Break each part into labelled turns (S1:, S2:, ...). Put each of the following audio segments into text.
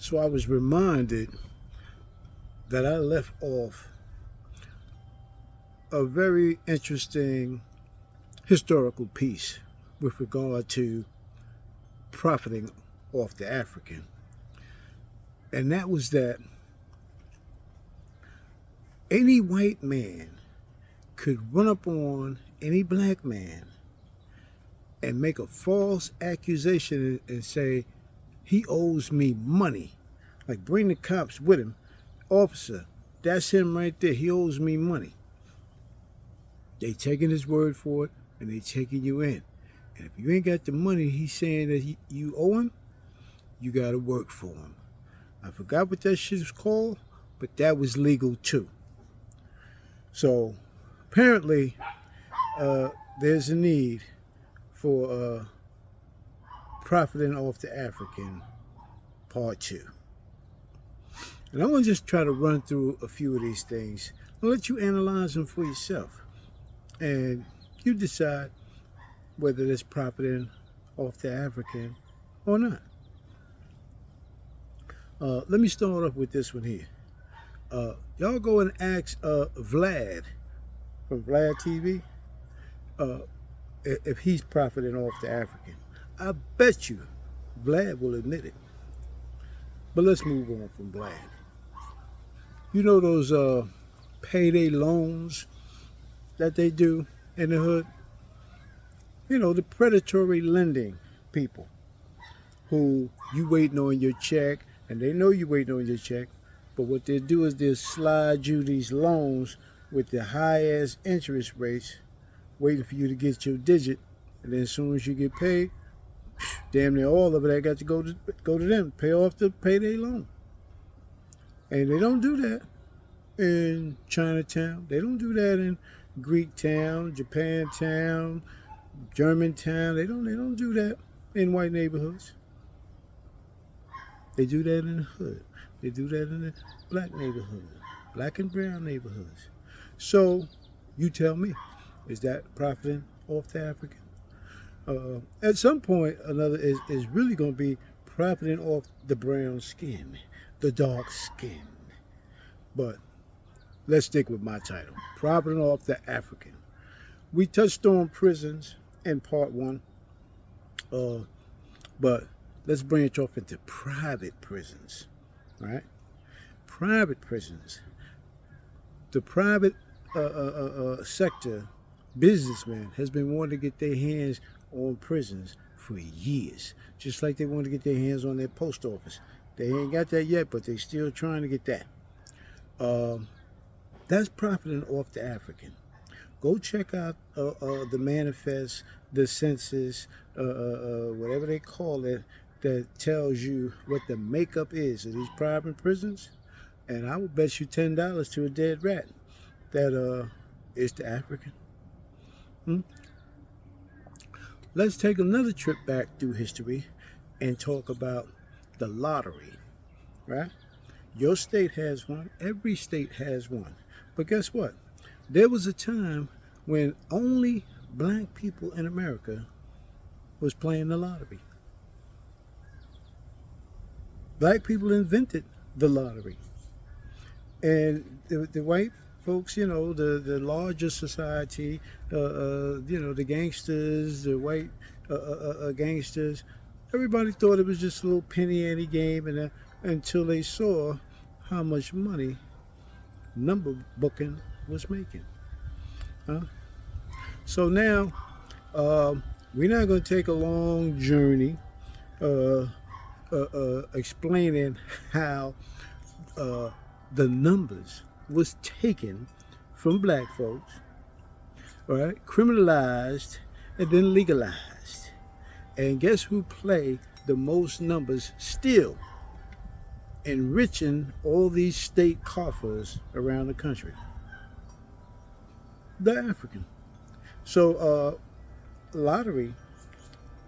S1: So I was reminded that I left off a very interesting historical piece with regard to profiting off the African. And that was that any white man could run up on any black man and make a false accusation and say, he owes me money. Like, bring the cops with him. Officer, that's him right there. He owes me money. They taking his word for it, and they taking you in. And if you ain't got the money he's saying that you owe him, you got to work for him. I forgot what that shit was called, but that was legal too. So apparently there's a need for profiting off the African part 2. And I'm going to just try to run through a few of these things. I'll let you analyze them for yourself. And you decide whether there's profiting off the African or not. Let me start off with this one here. Y'all go and ask Vlad from Vlad TV if he's profiting off the African. I bet you Vlad will admit it. But let's move on from Vlad. You know those payday loans that they do in the hood? You know, the predatory lending people who you waiting on your check, and they know you waiting on your check, but what they do is they'll slide you these loans with the high-ass interest rates, waiting for you to get your digit, and then as soon as you get paid, damn near all of it, I got to go to them, pay off the payday loan. And they don't do that in Chinatown. They don't do that in Greek town, Japantown, Germantown. They don't do that in white neighborhoods. They do that in the hood. They do that in the black neighborhood, black and brown neighborhoods. So you tell me, is that profiting off the African? At some point, another is really going to be profiting off the brown skin, the dark skin. But let's stick with my title, profiting off the African. We touched on prisons in part 1, but let's branch off into private prisons, right? Private prisons. The private sector businessman has been wanting to get their hands on prisons for years, just like they want to get their hands on their post office. They ain't got that yet, but they still trying to get that. That's profiting off the African. Go check out the manifest, the census, whatever they call it, that tells you what the makeup is of these private prisons. And I would bet you $10 to a dead rat that it's the African. Let's take another trip back through history and talk about the lottery, right? Your state has one. Every state has one. But guess what? There was a time when only black people in America was playing the lottery. Black people invented the lottery. And the white folks, you know, the larger society, the gangsters, the white gangsters, everybody thought it was just a little penny ante game, and until they saw how much money number booking was making. So now we're not going to take a long journey explaining how the numbers was taken from black folks, all right, criminalized, and then legalized. And guess who play the most numbers still, enriching all these state coffers around the country? The African. So lottery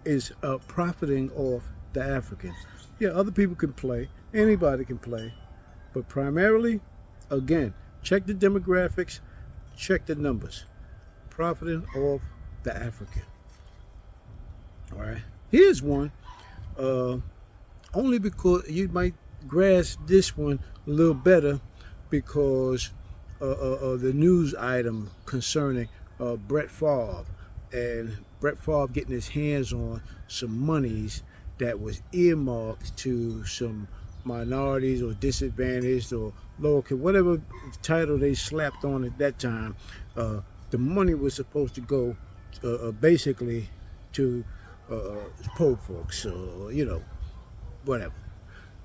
S1: is profiting off the African. Yeah, other people can play, anybody can play, but primarily, again, check the demographics, check the numbers. Profiting off the African. All right. Here's one. Only because you might grasped this one a little better because the news item concerning Brett Favre and Brett Favre getting his hands on some monies that was earmarked to some minorities or disadvantaged or lower, whatever title they slapped on at that time. The money was supposed to go basically to poor folks, whatever.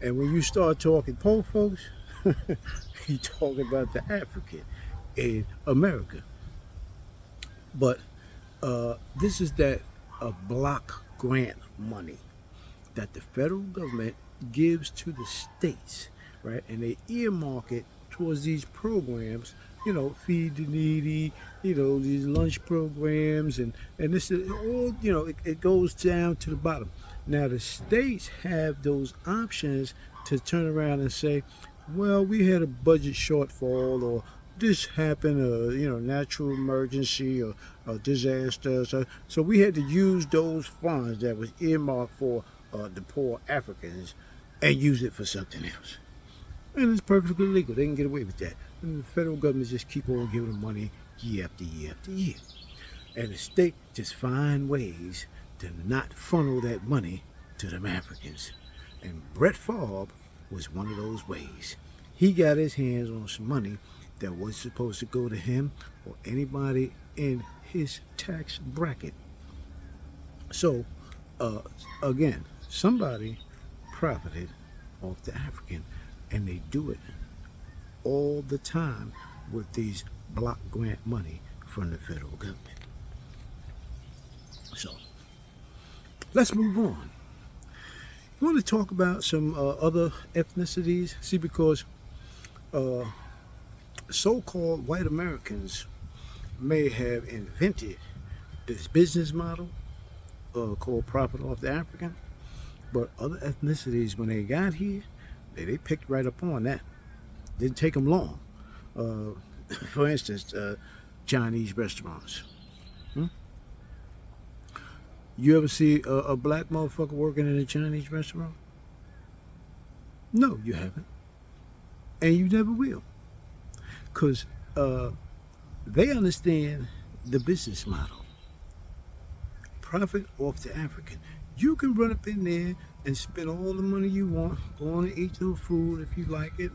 S1: And when you start talking poor folks, you talk about the African in America. But this is that block grant money that the federal government gives to the states, right? And they earmark it towards these programs, feed the needy, these lunch programs, and this is all, it goes down to the bottom. Now the states have those options to turn around and say, well, we had a budget shortfall, or this happened, natural emergency or disaster. So we had to use those funds that was earmarked for the poor Africans and use it for something else. And it's perfectly legal. They can get away with that. And the federal government just keep on giving them money year after year after year. And the state just find ways to not funnel that money to them Africans. And Brett Favre was one of those ways. He got his hands on some money that was supposed to go to him or anybody in his tax bracket. So, again, somebody profited off the African, and they do it all the time with these block grant money from the federal government. So, let's move on. You want to talk about some other ethnicities? See, because so-called white Americans may have invented this business model called profit off the African, but other ethnicities, when they got here, they picked right up on that. Didn't take them long. For instance, Chinese restaurants. You ever see a black motherfucker working in a Chinese restaurant? No, you haven't. And you never will. Because they understand the business model. Profit off the African. You can run up in there and spend all the money you want, go on and eat your food if you like it,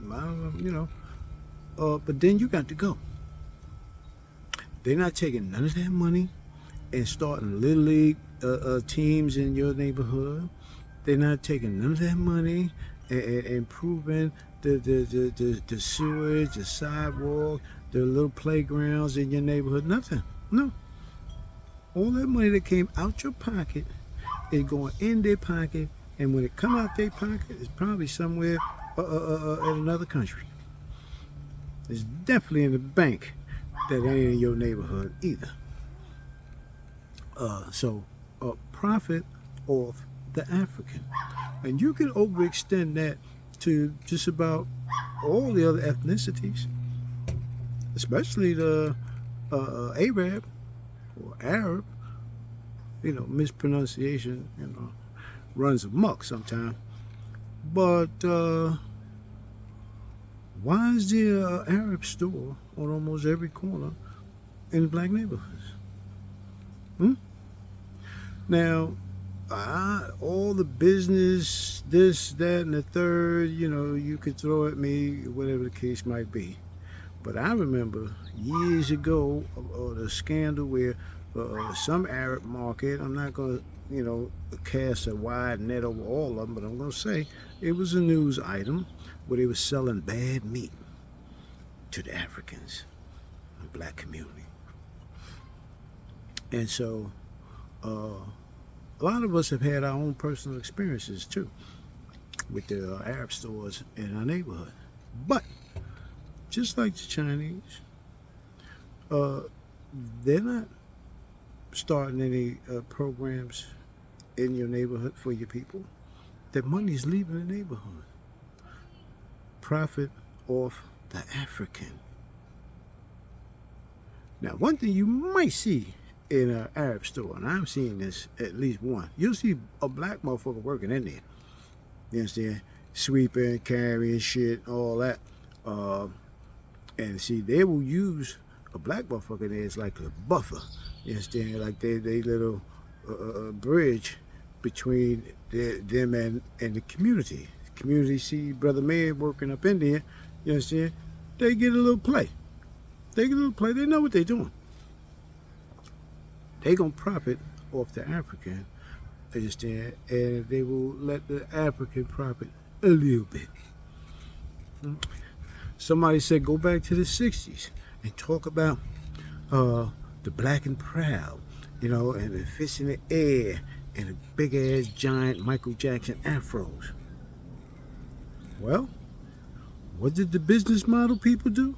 S1: but then you got to go. They're not taking none of that money and starting little league teams in your neighborhood. They're not taking none of that money and improving the sewage, the sidewalk, the little playgrounds in your neighborhood. Nothing. No. All that money that came out your pocket is going in their pocket, and when it come out their pocket, it's probably somewhere in another country. It's definitely in the bank that ain't in your neighborhood either. So profit off the African. And you can overextend that to just about all the other ethnicities, especially the Arab or Arab. Mispronunciation, runs amok sometimes. But why is there an Arab store on almost every corner in black neighborhoods? Now, all the business, this, that, and the third, you could throw at me, whatever the case might be. But I remember years ago the scandal where some Arab market, I'm not going to, cast a wide net over all of them, but I'm going to say it was a news item where they were selling bad meat to the Africans, the black community. And so a lot of us have had our own personal experiences too with the Arab stores in our neighborhood. But just like the Chinese, they're not starting any programs in your neighborhood for your people. That money's leaving the neighborhood. Profit off the African. Now, one thing you might see in an Arab store, and I'm seeing this at least one, you'll see a black motherfucker working in there. You understand? sweeping, carrying shit, all that. And see, they will use a black motherfucker as like a buffer. You understand? Like they little bridge between them and the community. The community see Brother Man working up in there. You understand? They get a little play. They get a little play. They know what they're doing. They gonna profit off the African. You understand? And they will let the African profit a little bit. Somebody said go back to the 60s and talk about the black and proud, you know, and the fists in the air and the big ass giant Michael Jackson afros. Well, what did the business model people do?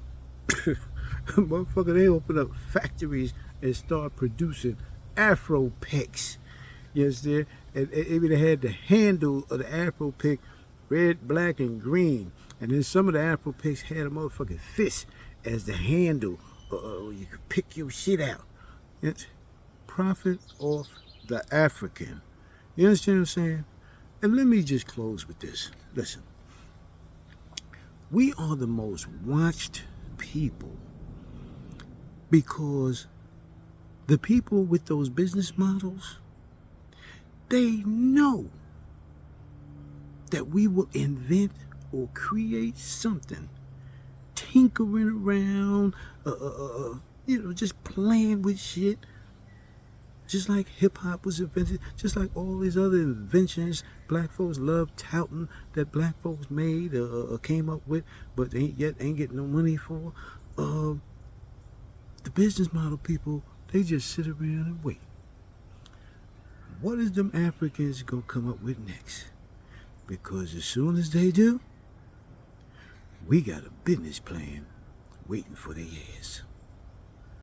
S1: Motherfucker, they open up factories and start producing afro picks. You understand? And even they had the handle of the afro pick red, black, and green. And then some of the afro picks had a motherfucking fist as the handle. You could pick your shit out. It's profit off the African. You understand what I'm saying? And let me just close with this. Listen. We are the most watched people because the people with those business models, they know that we will invent or create something, tinkering around, you know, just playing with shit, just like hip-hop was invented, just like all these other inventions black folks love touting that black folks made or came up with, but they ain't getting no money for. The business model people, they just sit around and wait. What is them Africans gonna come up with next? Because as soon as they do, we got a business plan waiting for their ass.